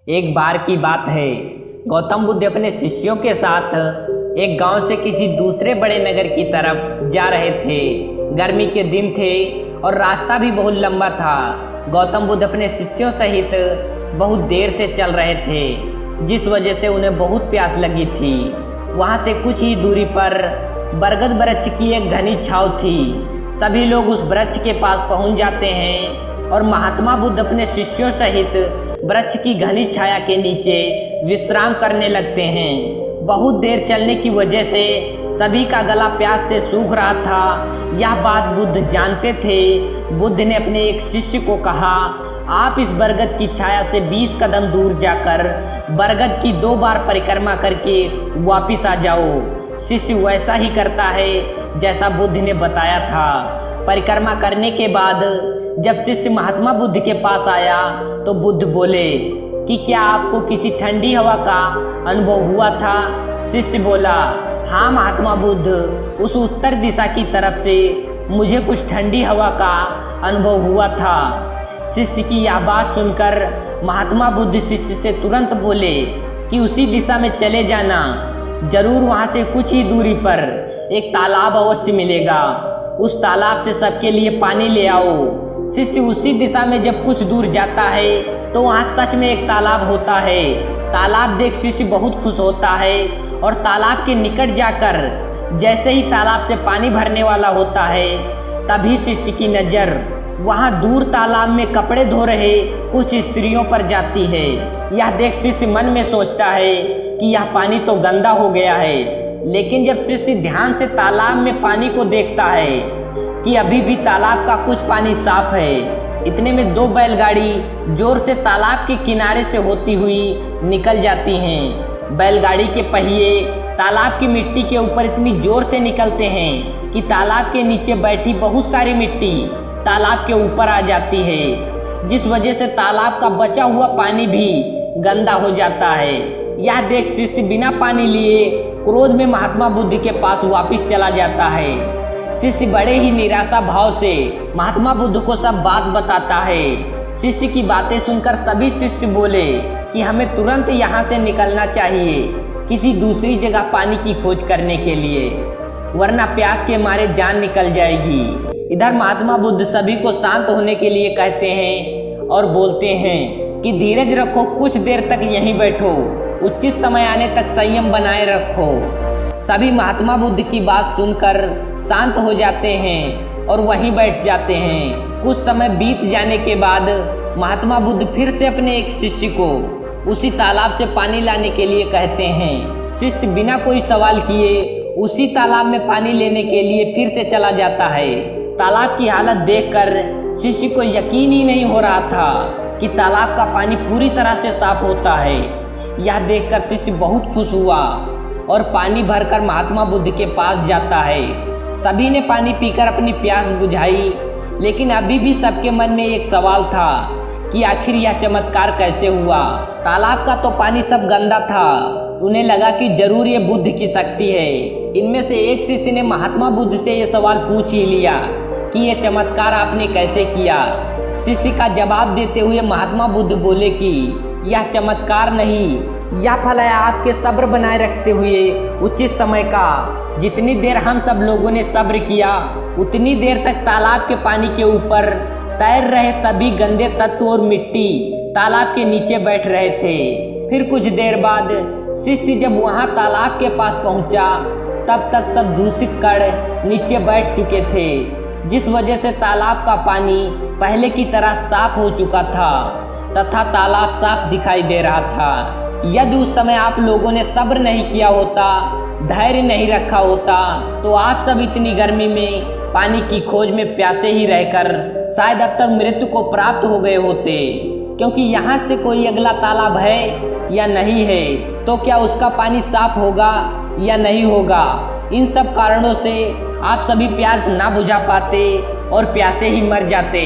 एक बार की बात है, गौतम बुद्ध अपने शिष्यों के साथ एक गांव से किसी दूसरे बड़े नगर की तरफ जा रहे थे। गर्मी के दिन थे और रास्ता भी बहुत लंबा था। गौतम बुद्ध अपने शिष्यों सहित बहुत देर से चल रहे थे, जिस वजह से उन्हें बहुत प्यास लगी थी। वहां से कुछ ही दूरी पर बरगद वृक्ष की एक घनी छाव थी। सभी लोग उस वृक्ष के पास पहुंच जाते हैं और महात्मा बुद्ध अपने शिष्यों सहित वृक्ष की घनी छाया के नीचे विश्राम करने लगते हैं। बहुत देर चलने की वजह से सभी का गला प्यास से सूख रहा था। यह बात बुद्ध जानते थे। बुद्ध ने अपने एक शिष्य को कहा, आप इस बरगद की छाया से 20 कदम दूर जाकर बरगद की 2 बार परिक्रमा करके वापिस आ जाओ। शिष्य वैसा ही करता है जैसा बुद्ध ने बताया था। परिक्रमा करने के बाद जब शिष्य महात्मा बुद्ध के पास आया तो बुद्ध बोले कि क्या आपको किसी ठंडी हवा का अनुभव हुआ था? शिष्य बोला, हाँ महात्मा बुद्ध, उस उत्तर दिशा की तरफ से मुझे कुछ ठंडी हवा का अनुभव हुआ था। शिष्य की यह बात सुनकर महात्मा बुद्ध शिष्य से तुरंत बोले कि उसी दिशा में चले जाना, जरूर वहाँ से कुछ ही दूरी पर एक तालाब अवश्य मिलेगा। उस तालाब से सबके लिए पानी ले आओ। शिष्य उसी दिशा में जब कुछ दूर जाता है तो वहाँ सच में एक तालाब होता है। तालाब देख शिष्य बहुत खुश होता है और तालाब के निकट जाकर जैसे ही तालाब से पानी भरने वाला होता है, तभी शिष्य की नज़र वहाँ दूर तालाब में कपड़े धो रहे कुछ स्त्रियों पर जाती है। यह देख शिष्य मन में सोचता है कि यह पानी तो गंदा हो गया है। लेकिन जब शिष्य ध्यान से तालाब में पानी को देखता है कि अभी भी तालाब का कुछ पानी साफ है, इतने में 2 बैलगाड़ी जोर से तालाब के किनारे से होती हुई निकल जाती हैं। बैलगाड़ी के पहिए तालाब की मिट्टी के ऊपर इतनी जोर से निकलते हैं कि तालाब के नीचे बैठी बहुत सारी मिट्टी तालाब के ऊपर आ जाती है, जिस वजह से तालाब का बचा हुआ पानी भी गंदा हो जाता है। यह देख शिष्य बिना पानी लिए क्रोध में महात्मा बुद्ध के पास वापिस चला जाता है। शिष्य बड़े ही निराशा भाव से महात्मा बुद्ध को सब बात बताता है। शिष्य की बातें सुनकर सभी शिष्य बोले कि हमें तुरंत यहाँ से निकलना चाहिए, किसी दूसरी जगह पानी की खोज करने के लिए, वरना प्यास के मारे जान निकल जाएगी। इधर महात्मा बुद्ध सभी को शांत होने के लिए कहते हैं और बोलते हैं कि धीरज रखो, कुछ देर तक यहीं बैठो, उचित समय आने तक संयम बनाए रखो। सभी महात्मा बुद्ध की बात सुनकर शांत हो जाते हैं और वहीं बैठ जाते हैं। कुछ समय बीत जाने के बाद महात्मा बुद्ध फिर से अपने एक शिष्य को उसी तालाब से पानी लाने के लिए कहते हैं। शिष्य बिना कोई सवाल किए उसी तालाब में पानी लेने के लिए फिर से चला जाता है। तालाब की हालत देखकर शिष्य को यकीन ही नहीं हो रहा था कि तालाब का पानी पूरी तरह से साफ होता है। यह देखकर शिष्य बहुत खुश हुआ और पानी भरकर महात्मा बुद्ध के पास जाता है। सभी ने पानी पीकर अपनी प्यास बुझाई, लेकिन अभी भी सबके मन में एक सवाल था कि आखिर यह चमत्कार कैसे हुआ। तालाब का तो पानी सब गंदा था। उन्हें लगा कि जरूर ये बुद्ध की शक्ति है। इनमें से एक शिष्य ने महात्मा बुद्ध से ये सवाल पूछ ही लिया कि ये चमत्कार आपने कैसे किया। शिष्य का जवाब देते हुए महात्मा बुद्ध बोले कि यह चमत्कार नहीं, यह फल है आपके सब्र बनाए रखते हुए उचित समय का। जितनी देर हम सब लोगों ने सब्र किया, उतनी देर तक तालाब के पानी के ऊपर तैर रहे सभी गंदे तत्व और मिट्टी तालाब के नीचे बैठ रहे थे। फिर कुछ देर बाद शिष्य जब वहां तालाब के पास पहुंचा, तब तक सब दूषित कण नीचे बैठ चुके थे, जिस वजह से तालाब का पानी पहले की तरह साफ हो चुका था तथा तालाब साफ दिखाई दे रहा था। यदि उस समय आप लोगों ने सब्र नहीं किया होता, धैर्य नहीं रखा होता, तो आप सब इतनी गर्मी में पानी की खोज में प्यासे ही रहकर शायद अब तक मृत्यु को प्राप्त हो गए होते। क्योंकि यहाँ से कोई अगला तालाब है या नहीं है, तो क्या उसका पानी साफ होगा या नहीं होगा, इन सब कारणों से आप सभी प्यास ना बुझा पाते और प्यासे ही मर जाते।